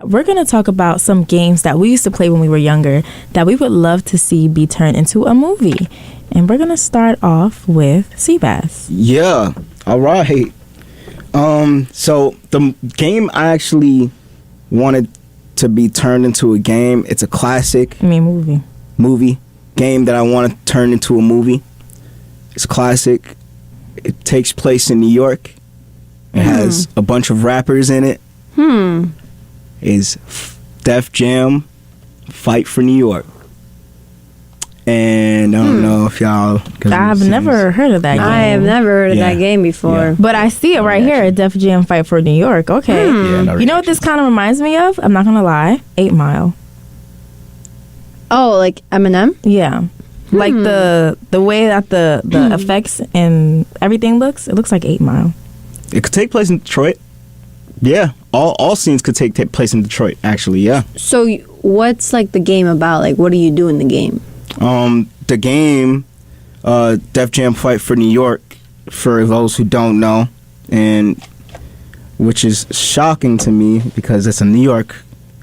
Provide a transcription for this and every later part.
We're going to talk about some games that we used to play when we were younger that we would love to see be turned into a movie. And we're going to start off with Seabass. Yeah. All right. So the game I actually wanted to be turned into a game, it's a classic. Movie. Game that I want to turn into a movie. It's classic. It takes place in New York. It has a bunch of rappers in it. Is Def Jam Fight for New York. And I don't know if y'all... I've never heard of that game. I have never heard of that game before. Yeah. But I see it right here, Def Jam Fight for New York. Okay. Yeah, you know what this kind of reminds me of? I'm not going to lie. 8 Mile. Oh, like Eminem? Yeah. Like the way that the effects and everything looks, it looks like 8 Mile. It could take place in Detroit. Yeah. All scenes could take place in Detroit, actually, yeah. So what's like the game about? Like, what do you do in the game? The game, Def Jam Fight for New York, for those who don't know, and which is shocking to me because it's a New York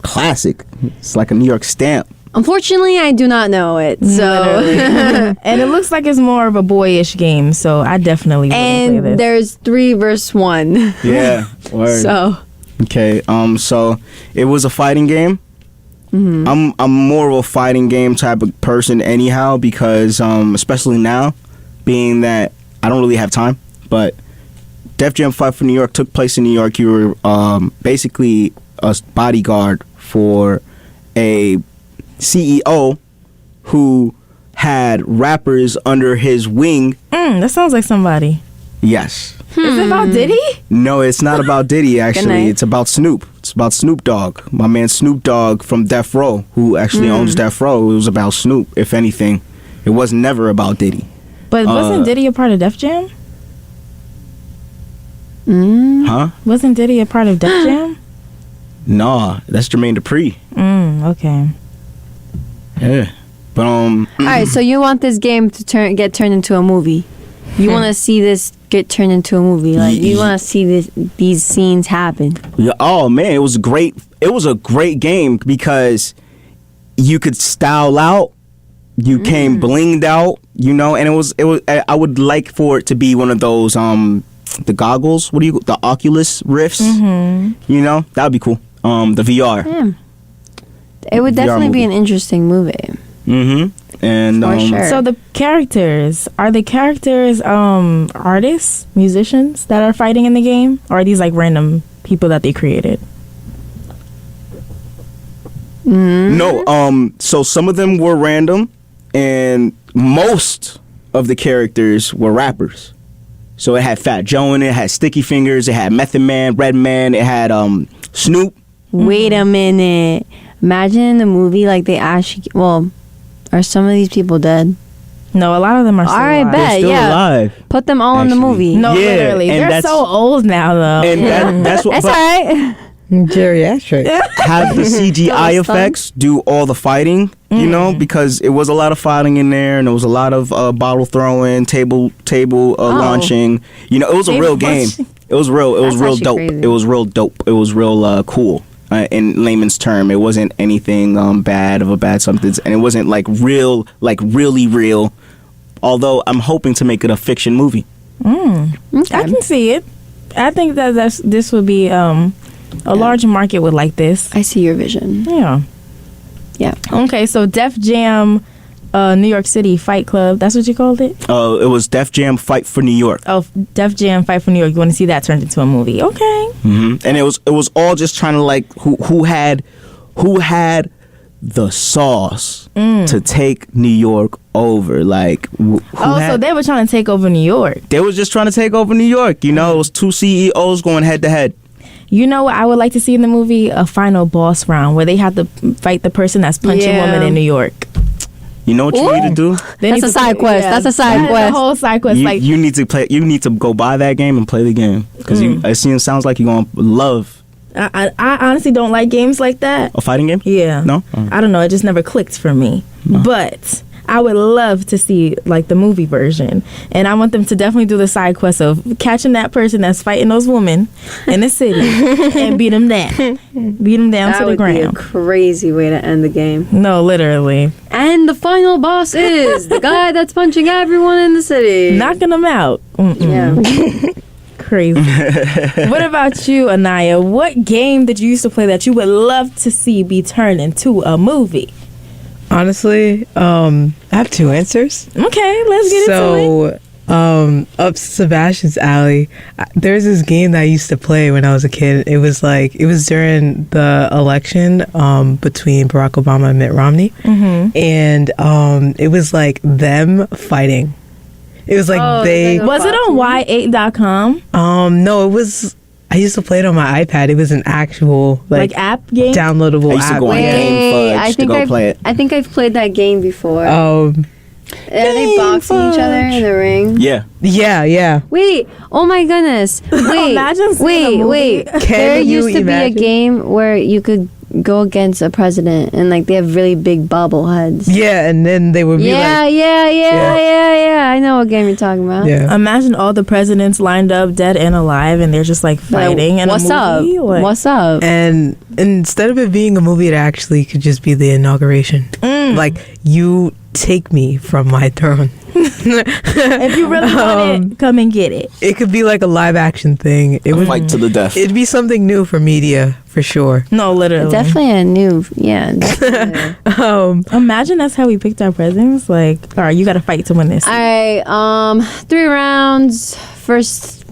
classic. It's like a New York stamp. Unfortunately, I do not know it. So, and it looks like it's more of a boyish game. So I definitely wouldn't play this. And there's 3 versus 1. Yeah. Word. So okay. So it was a fighting game. I'm more of a fighting game type of person anyhow because especially now, being that I don't really have time. But Def Jam Fight for New York took place in New York. You were basically a bodyguard for a CEO who had rappers under his wing. That sounds like somebody. Yes. Is it about Diddy? No, it's not about Diddy, actually. It's about Snoop. It's about Snoop Dogg. My man Snoop Dogg from Death Row, who actually owns Death Row. It was about Snoop, if anything. It was never about Diddy. But wasn't Diddy a part of Def Jam? Huh? Wasn't Diddy a part of Def Jam? Nah, that's Jermaine Dupri. Okay. Yeah. But all right, so you want this game to get turned into a movie? You want to see this get turned into a movie? Like you want to see these scenes happen? Yeah, oh man, it was great. It was a great game because you could style out. You came blinged out, and it was. I would like for it to be one of those the goggles. The Oculus Rifts? That would be cool. The VR. Yeah. It would definitely be an interesting movie. And for sure. So the characters, are the characters artists, musicians that are fighting in the game, or are these like random people that they created? No, so some of them were random, and most of the characters were rappers. So it had Fat Joe in it, had Sticky Fingers, it had Method Man, Redman, it had Snoop. Wait a minute. Imagine in the movie, like they actually, are some of these people dead? No, a lot of them are still alive. Bet, They're still alive. Put them all in the movie. No, literally. They're so old now, though. And that's what. That's all right. Geriatric. Have the CGI effects do all the fighting, because it was a lot of fighting in there, and there was a lot of bottle throwing, table launching. It was a real game. It was real. It was real dope. Crazy. It was real dope. It was real cool. In layman's term, it wasn't anything bad of a bad substance, and it wasn't really real. Although I'm hoping to make it a fiction movie. Okay. I can see it. I think that this would be a large market would like this. I see your vision. Yeah. Okay, so Def Jam, New York City Fight Club. That's what you called it? It was Def Jam Fight for New York. Oh, Def Jam Fight for New York. You want to see that turned into a movie? Okay. And it was all just trying to who had the sauce to take New York over. So they were trying to take over New York. They was just trying to take over New York. It was 2 CEOs going head to head. You know what I would like to see in the movie? A final boss round where they have to fight the person that's punching women in New York. You know what you need to do? That's a side quest. That's a side quest. The whole side quest. You need to play. You need to go buy that game and play the game because it sounds like you're gonna love. I honestly don't like games like that. A fighting game? Yeah. No. I don't know. It just never clicked for me. No. But I would love to see like the movie version, and I want them to definitely do the side quest of catching that person that's fighting those women in the city and beat them down to the That would be a ground. crazy way to end the game. No, literally And the final boss is the guy that's punching everyone in the city. knocking them out. Yeah. Crazy. What about you, Anaya? What game did you used to play that you would love to see be turned into a movie? Honestly, I have two answers. Okay, let's get into it. So, up Sebastian's alley, there's this game that I used to play when I was a kid. It was during the election between Barack Obama and Mitt Romney, and it was like them fighting. It was like Was it on y8.com? No, it was. I used to play it on my iPad. It was an actual Like app game? downloadable I used to app. go on yeah. Game Fudge to go play it. I think I've played that game before. Oh, Are they boxing each other in the ring? Yeah. yeah. Wait, oh my goodness. Wait, Imagine seeing a movie. wait. Can There you used to imagine? be a game where you could go against a president and like they have really big bobbleheads. Yeah, and then they would be Yeah. I know what game you're talking about. yeah. Imagine all the presidents lined up, dead and alive, and they're just like Like, fighting in what's a up? movie. Like, What's up? And instead of it being a movie, it actually could just be the inauguration. Like, you take me from my throne. if you really want it, come and get it. It could be like a live action thing. It would Fight to the death. It'd be something new for media for sure. No, literally. Definitely a new, yeah. Definitely. Imagine that's how we picked our presidents. Like, all right, you got to fight to win this. All right, 3 rounds, first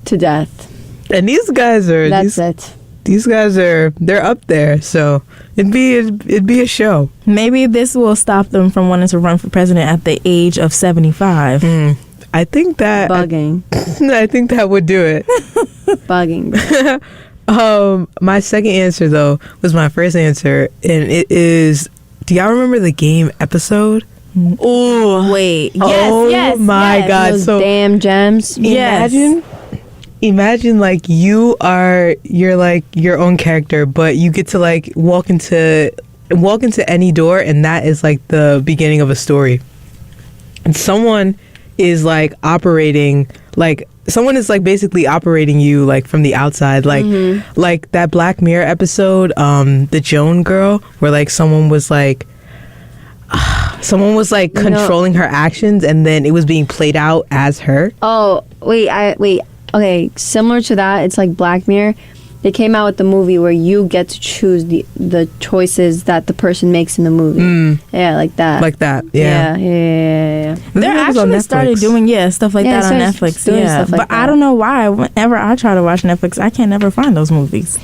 to death. And these guys are That's it. these guys are they're up there. So it'd be a show. Maybe this will stop them from wanting to run for president at the age of 75. I think that Bugging. I think that would do it. Bugging, bro. My second answer though was my first answer, and it is. Do y'all remember the game Episode? Oh, wait. Yes, oh yes, my yes. God! Those So damn gems. Yes. imagine like you're like your own character, but you get to like walk into any door, and that is like the beginning of a story. And someone is like basically operating you like from the outside, like that Black Mirror episode, the Joan girl, where like someone was like controlling her actions, and then it was being played out as her. Oh, wait. Okay, similar to that, it's like Black Mirror. They came out with the movie where you get to choose the choices that the person makes in the movie. Yeah, like that. Like that, yeah. Yeah. They're That was on actually started Netflix. doing stuff like Yeah, that on they started Netflix. doing Yeah, stuff like but I that. don't know why. Whenever I try to watch Netflix, I can't never find those movies.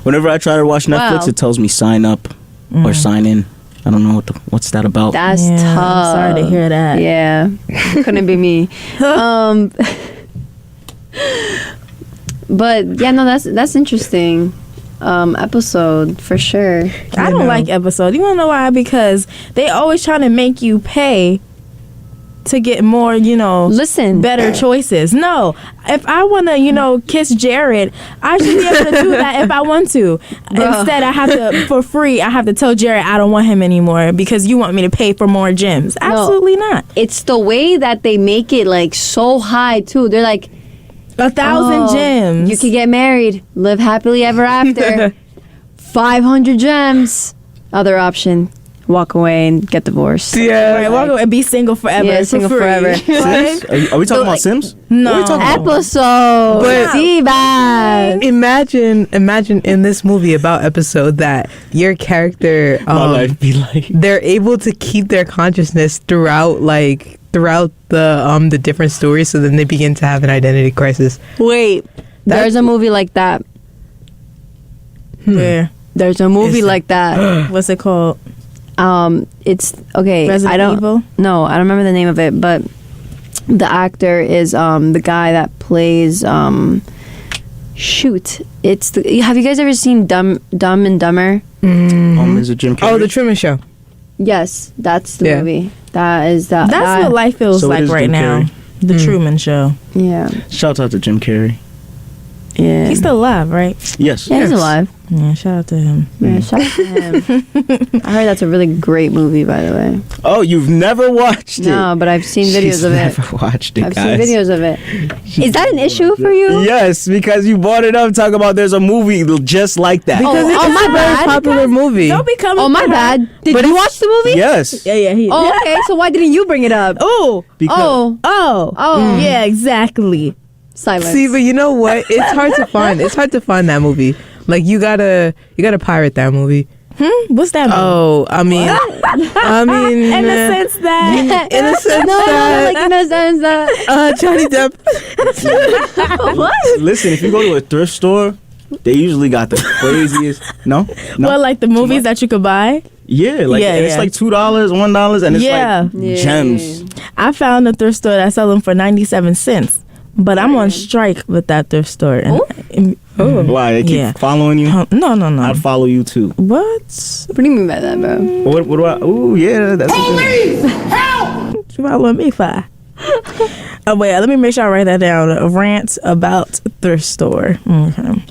Whenever I try to watch Netflix, Wow. it tells me sign up or sign in. I don't know what's that about. That's Yeah, tough. I'm sorry to hear that. Yeah, couldn't be me. But yeah, no, that's interesting. Episode for sure. I don't like Episode. You want to know why? Because they always trying to make you pay to get more, Listen, better choices. No, if I want to, kiss Jared, I should be able to do that if I want to. Instead, I have to, for free, I have to tell Jared I don't want him anymore because you want me to pay for more gems. Absolutely not. it's the way that they make it like so high too. They're like 1,000 gems. You could get married, live happily ever after. 500 gems. Other option, walk away and get divorced. Yeah. Right, walk away and be single forever. Yeah, for single free. forever. Sims? Are we talking about Sims? No. What are we talking about? Episode. But- Divas. Imagine in this movie about Episode that your character My life be like. they're able to keep their consciousness throughout the different stories, so then they begin to have an identity crisis. Wait, there's a movie like that. Where? There's a movie Is it? like that. What's it called? It's okay. Resident I don't. Evil? No, I don't remember the name of it, but the actor is the guy that plays shoot. It's have you guys ever seen Dumb and Dumber? Is it Jim Carrey? Oh, the Truman Show. Yes, that's the Yeah. movie. That is that. That's what life feels So it like is right Jim now. Carrey. The Truman Show. Yeah. Shout out to Jim Carrey. Yeah. He's still alive, right? Yes. Yeah, he's alive. Yeah, shout out to him. Yeah, shout out to him. I heard that's a really great movie, by the way. Oh, you've never watched it? No, but I've seen videos She's of it. never watched it, I've guys. seen videos of it. Is that an issue for you? Yes, because you brought it up. Talk about there's a movie just like that. Oh, my Very bad. popular movie. Don't become. Oh, my bad. Did you watch the movie? Yes. Yeah. Oh, okay. So why didn't you bring it up? Oh. Because Oh. Yeah, exactly. Silence. See, but you know what? It's hard to find. It's hard to find that movie. Like you gotta pirate that movie. What's that? Oh, I mean, In the sense that. in a sense no, that like in a sense that. Johnny Depp. What? listen, if you go to a thrift store, they usually got the craziest. No. Well, like the movies that you could buy. Yeah, like Yeah, and it's yeah. like $2, $1, and it's Yeah. like gems. I found a thrift store that sell them for 97 cents. But I'm on strike with that thrift store. And, Why they keep Yeah. following you? No. I'd follow you too. What? What do you mean by that, bro? What do I? Ooh, yeah, that's. What you want me for? Oh wait, let me make sure I write that down. A rant about thrift store. Okay.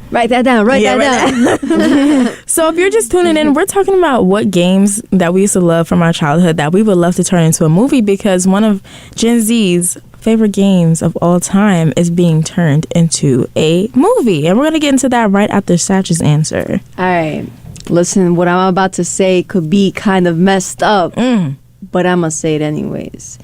Write that down. Write Yeah, that write down. So if you're just tuning in, we're talking about what games that we used to love from our childhood that we would love to turn into a movie, because one of Gen Z's favorite games of all time is being turned into a movie. And we're going to get into that right after Satch's answer. All right. Listen, what I'm about to say could be kind of messed up, but I'm going to say it anyways.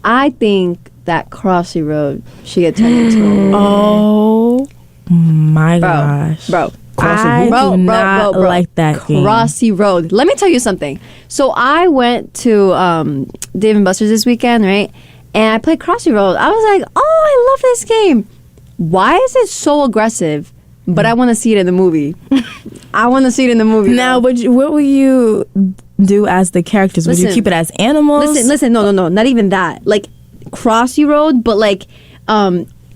I think that Crossy Road should get turned into a movie. Oh my gosh. Bro. I do not like that game. Crossy Road. Let me tell you something. So I went to Dave & Buster's this weekend, right? And I played Crossy Road. I was like, oh, I love this game. Why is it so aggressive? But I want to see it in the movie. I want to see it in the movie. Now, what will you do as the characters? Would you Listen. keep it as animals? Listen. No. Not even that. Like, Crossy Road, but like,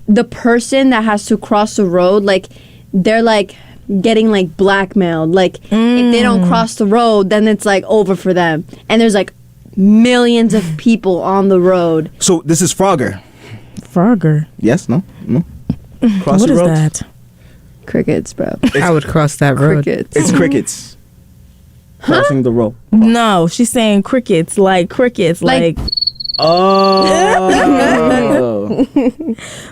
the person that has to cross the road, like, they're like getting like blackmailed. Like, if they don't cross the road, then it's like over for them. And there's like millions of people on the road. So this is Frogger. Frogger. Yes? No? What is that? Crickets, bro. I would cross that road. Crickets. It's crickets. Crossing the road. No, she's saying crickets. Like crickets. Like Oh.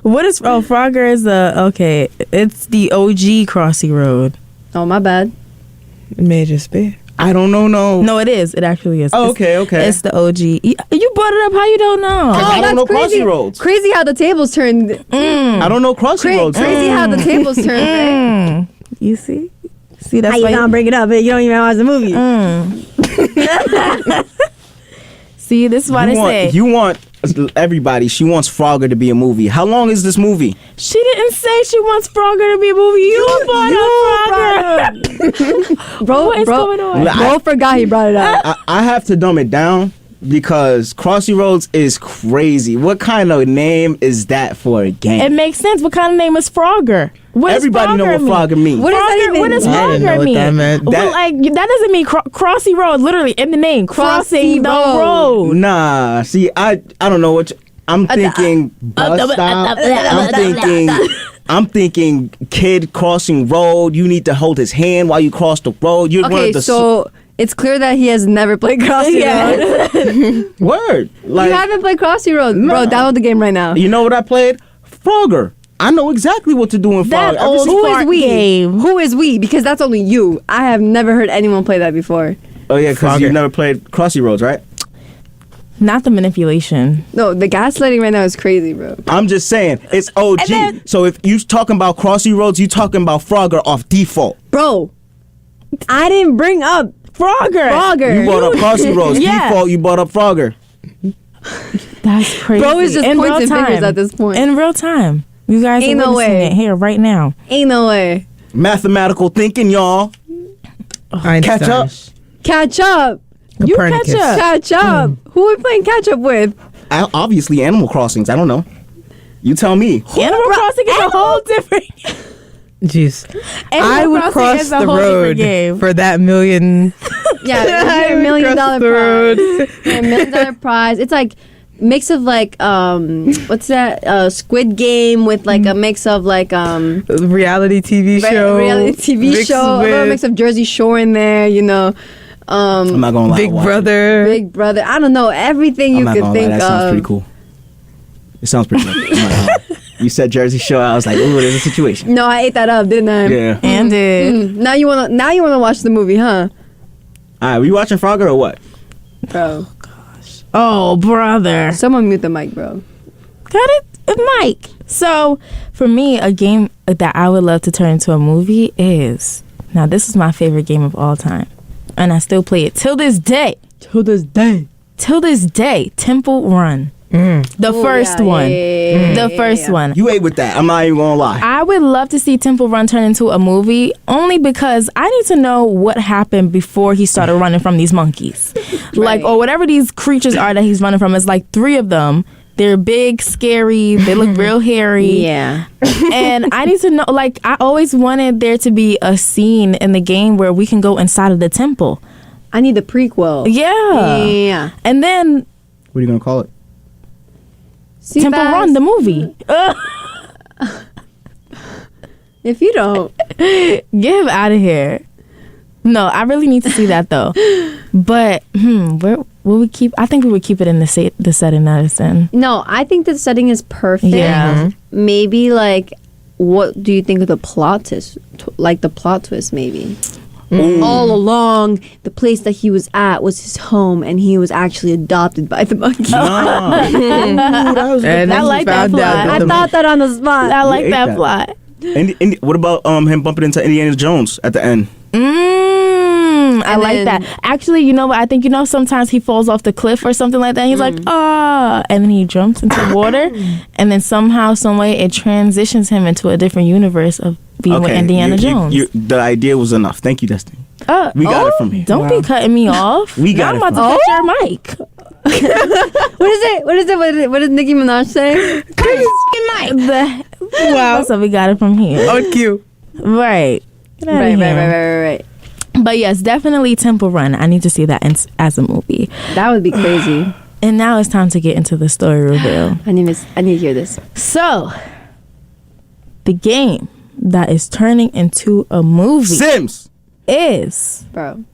what is? Oh, Frogger is okay. It's the OG Crossy Road. Oh, my bad. It may just be. I don't know. No. No, it is. It actually is. Oh, It's- okay. It's the OG. You brought it up. How you don't know? I don't know crazy. Crossy Roads. Crazy how the tables turned. I don't know Crossy Roads. Crazy how the tables turned. Right? You see? See, that's How you why. not bring it up? You don't even watch the movie. See, this is why they say. You want everybody. She wants Frogger to be a movie. How long is this movie? She didn't say she wants Frogger to be a movie. You brought up Frogger. Bro, What is going on? Bro forgot he brought it up. I have to dumb it down because Crossy Roads is crazy. What kind of name is that for a game? It makes sense. What kind of name is Frogger? What does Everybody know what mean? Frogger means. What does that even What does mean? I didn't know Frogger what mean? that meant. Well, like that doesn't mean Crossy Road. Literally in the name, crossing the Road. road. Nah, see, I don't know what I'm thinking. Bus stop. I'm thinking kid crossing road. You need to hold his hand while you cross the road. You're one Okay, of the so it's clear that he has never played Crossy Road. word. Like You haven't played Crossy Road. Bro, download the game right now. you know what I played? Frogger. I know exactly what to do in That Frogger. Ever old since- Who is fart we? game. Who is we? Because that's only you. I have never heard anyone play that before. Oh yeah, because Frogger. you've never played Crossy Roads, right? Not the manipulation. No, the gaslighting right now is crazy, bro. I'm just saying it's OG. then- So if you talking about Crossy Roads, you talking about Frogger off default. Bro, I didn't bring up Frogger. You brought up Crossy Roads. Yeah. Default, you brought up Frogger. That's crazy. Bro is just In points real and fingers time. at this point. In real time. You guys Ain't are no witnessing way. it here right now. Ain't no way. Mathematical thinking, y'all. Einstein. Catch up. Catch up. You Copernicus. catch up. Catch up. Who are we playing catch up with? Obviously, Animal Crossings. I don't know. You tell me. Animal Crossing is a whole different. Jeez. Animal I would Crossing cross is a the whole different road game. for that million. Yeah, I $1 would million cross the prize. road. Yeah, $1 million prize. It's like mix of like what's that Squid Game with like a mix of like Reality TV show. reality TV mixed show, a little with mix of Jersey Shore in there, you know. I'm not gonna lie. Big I'll watch it. Brother. Big Brother. I don't know, everything I'm you not could gonna lie. think That sounds of. pretty cool. It sounds pretty cool. I'm not gonna lie. You said Jersey Shore. I was like, ooh, there's a situation. No, I ate that up, didn't I? Yeah. And it. Now you wanna watch the movie, huh? All right, were you watching Frogger or what? Bro. Oh, brother. Someone mute the mic, bro. Got it, Mike. So, for me, a game that I would love to turn into a movie is, now this is my favorite game of all time, and I still play it till this day. Till this day, Temple Run. The first one. The first one. You ate with that. I'm not even gonna lie. I would love to see Temple Run turn into a movie only because I need to know what happened before he started running from these monkeys. Like, or whatever these creatures are that he's running from. It's like 3 of them. They're big, scary, they look real hairy. Yeah. And I need to know, like, I always wanted there to be a scene in the game where we can go inside of the temple. I need the prequel. Yeah. And then What are you gonna call it? Temple Run, the movie. If you don't. Get him out of here. No, I really need to see that though. But where will we keep? I think we would keep it in the setting that it's in. No, I think the setting is perfect. Yeah. Maybe like, what do you think of the plot twist? Like the plot twist, maybe. All along, the place that he was at was his home, and he was actually adopted by the monkey. And then I he like that found plot. out I that the thought that on the spot. I like ate that that. plot. And what about him bumping into Indiana Jones at the end? I And like then- that. Actually, you know what? I think, you know, sometimes he falls off the cliff or something like that. He's like, ah, and then he jumps into water, and then somehow, some way, it transitions him into a different universe of being with Indiana Jones. The idea was enough. Thank you, Destiny. Oh, We got it from here. Don't be cutting me off. We got now it I'm about to cut your mic. What is it? What did Nicki Minaj say? Wow. So we got it from here. on cue. Right. Get outta here. Right. But yes, definitely Temple Run. I need to see that as a movie. That would be crazy. And now it's time to get into the story reveal. I need to hear this. So, the game that is turning into a movie Sims. is Bro.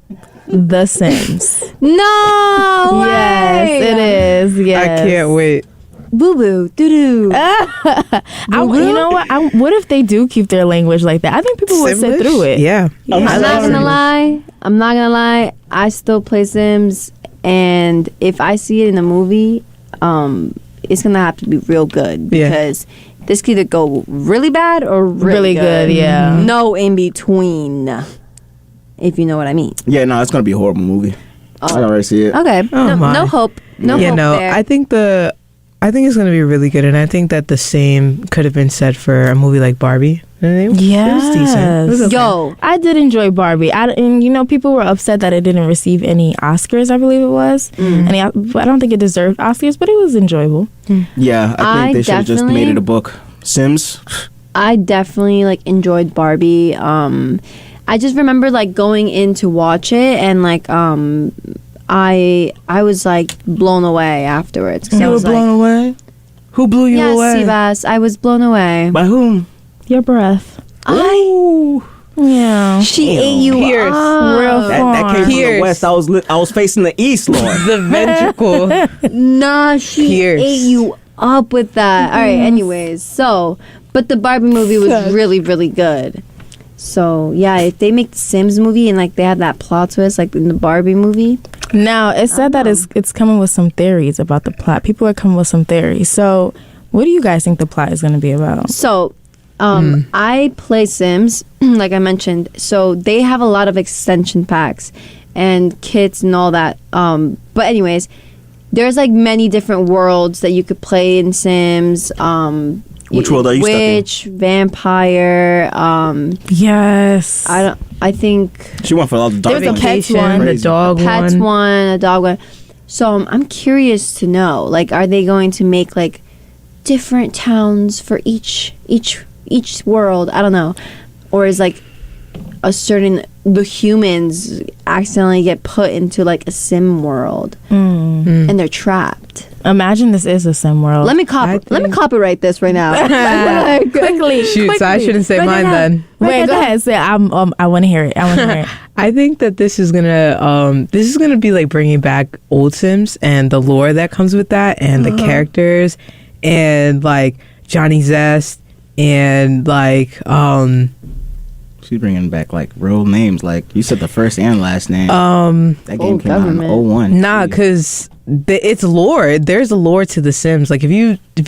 The Sims. No way! Yes, it is. Yes. I can't wait. Boo boo doo doo. You know what? What if they do keep their language like that? I think people would sit Simlish? through it. Yeah. I'm not gonna lie. I still play Sims, and if I see it in a movie, it's gonna have to be real good Yeah. because this could either go really bad or really good, yeah. No in between, if you know what I mean. Yeah, no, it's gonna be a horrible movie. I can already see it. Okay, Oh, my. no hope. No yeah, hope no. there. I think it's gonna be really good, and I think that the same could have been said for a movie like Barbie. And it was decent. It was okay. Yo, I did enjoy Barbie. And you know, people were upset that it didn't receive any Oscars, I believe it was. And I don't think it deserved Oscars, but it was enjoyable. Yeah, I think I they should have just definitely- made it a book. Sims. I definitely like enjoyed Barbie. I just remember like going in to watch it and like I was like blown away afterwards. 'Cause I was like, away. Who blew you yes, away? Seabass, I was blown away. By whom? Your breath. Ooh. Yeah. She ate you Pierce. up. Real That came from the Pierce. west. I was facing the east, Lord. The ventricle. Nah, she Pierce. ate you up with that. All right, anyways. So, but the Barbie movie was really, really good. So, yeah, if they make the Sims movie and like they have that plot twist like in the Barbie movie. Now, it said that it's coming with some theories about the plot. People are coming with some theories. So, what do you guys think the plot is going to be about? So, I play Sims, like I mentioned. So they have a lot of extension packs and kits and all that. But anyways, there's like many different worlds that you could play in Sims. Which world are you stuck in? Witch, vampire. Yes. I think She went for all the dark There's a ones. pets one. The Crazy. dog pets one. one, a dog one. So I'm curious to know, like, are they going to make like different towns for each world? I don't know. Or is like the humans accidentally get put into like a sim world and they're trapped. Imagine this is a sim world. Let me copyright this right now. quickly. Shoot, so I shouldn't say mine then. Wait, go ahead. Say I want to hear it. I think that this is gonna be like bringing back old Sims and the lore that comes with that, and the characters, and like Johnny Zest, and like She's bringing back like real names. Like you said, the first and last name. That game came out in 01. Nah, because it's lore. There's a lore to The Sims. Like if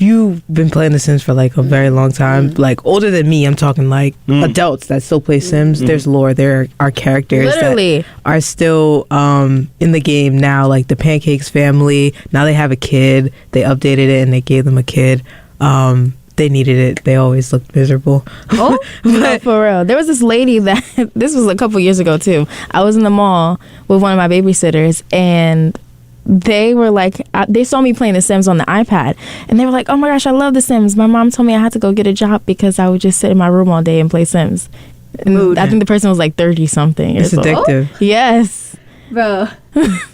you've been playing The Sims for like a very long time, like older than me, I'm talking like adults that still play Sims. There's lore. There are characters that are still in the game now. Like the Pancakes family. Now they have a kid. They updated it and they gave them a kid. They needed it. They always looked miserable. Oh, no, for real. There was this lady that this was a couple years ago too. I was in the mall with one of my babysitters, and they were like, they saw me playing The Sims on the iPad, and they were like, "Oh my gosh, I love The Sims." My mom told me I had to go get a job because I would just sit in my room all day and play Sims. And I think the person was like 30 something. It's addictive. Yes, bro.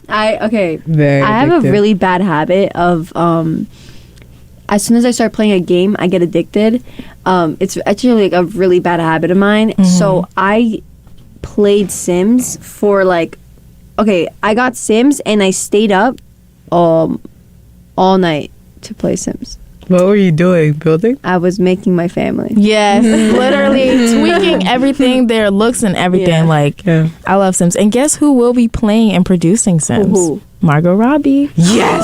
I Very have addictive. a really bad habit of as soon as I start playing a game, I get addicted. It's actually like a really bad habit of mine. So I played Sims for like, I got Sims and I stayed up all night to play Sims. What were you doing? Building? I was making my family. yes, literally tweaking everything, their looks and everything. Yeah. Like, Yeah. I love Sims. And guess who will be playing and producing Sims? Who? Margot Robbie. Yes.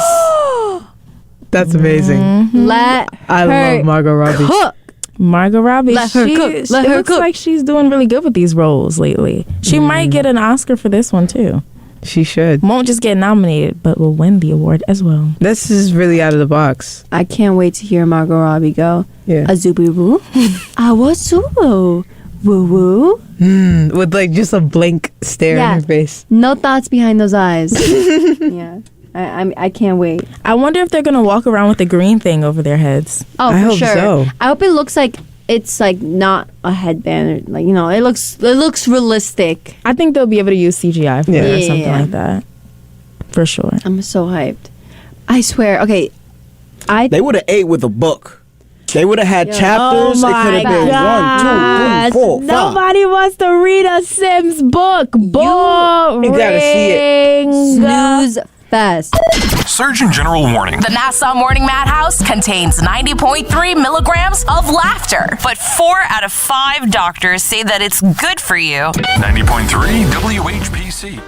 That's amazing. Let I her love Margot Robbie. cook. Margot Robbie. Let her cook. Let it her looks cook. like she's doing really good with these roles lately. She might get an Oscar for this one too. She should. Won't just get nominated, but will win the award as well. This is really out of the box. I can't wait to hear Margot Robbie go. Yeah. A zubi woo. I was woo woo. With like just a blank stare Yeah. on her face. No thoughts behind those eyes. Yeah. I can't wait. I wonder if they're gonna walk around with the green thing over their heads. Oh, I for hope sure. so. I hope it looks like it's like not a headband, or like, you know, it looks realistic. I think they'll be able to use CGI for it or Yeah. something Yeah. like that. For sure. I'm so hyped. I swear. Okay, They would have ate with a book. They would have had chapters. Oh It could have my been gosh. 1, 2, 3, 4, 5. Nobody wants to read a Sims book. Boring. You gotta see it. snooze fest. Surgeon General warning. The Nassau Morning Madhouse contains 90.3 milligrams of laughter, but 4 out of 5 doctors say that it's good for you. 90.3 WHPC.